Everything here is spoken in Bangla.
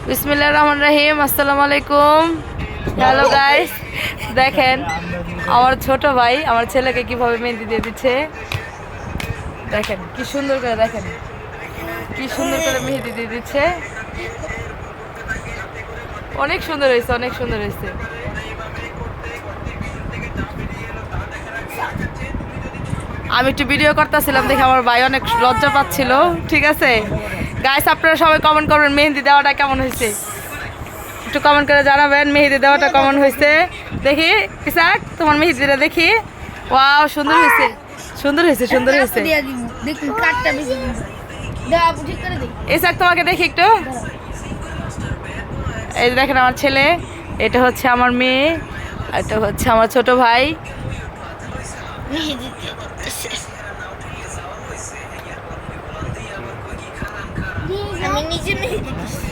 বিসমিল্লাহির রহমানির রহিম। আসসালামু আলাইকুম। হ্যালো গাইস, দেখেন আমার ছোট ভাই আমার ছেলেকে কিভাবে মেহেন্দি দিয়ে দিচ্ছে। দেখেন কি সুন্দর করে, দেখেন কি সুন্দর করে মেহেন্দি দিয়ে দিচ্ছে। অনেক সুন্দর হয়েছে, অনেক সুন্দর হয়েছে। আমি একটু ভিডিও করতেছিলাম দেখে আমার ভাই অনেক লজ্জা পাচ্ছিল। ঠিক আছে গাইস, আপনারা সবাই কমেন্ট করবেন মেহেন্দি দেওয়াটা কেমন হয়েছে, একটু কমেন্ট করে জানাবেন মেহেদি দেওয়াটা কেমন হয়েছে। দেখি ইসাক তোমার মেহেদিটা দেখি। ওয়াও, সুন্দর হয়েছে, সুন্দর হয়েছে, সুন্দর হয়েছে। ইসাক তোমাকে দেখি একটু। এই যে দেখেন আমার ছেলে, এটা হচ্ছে আমার মেয়ে, এটা হচ্ছে আমার ছোট ভাই। আমি নিজে মেহেদি দিছি।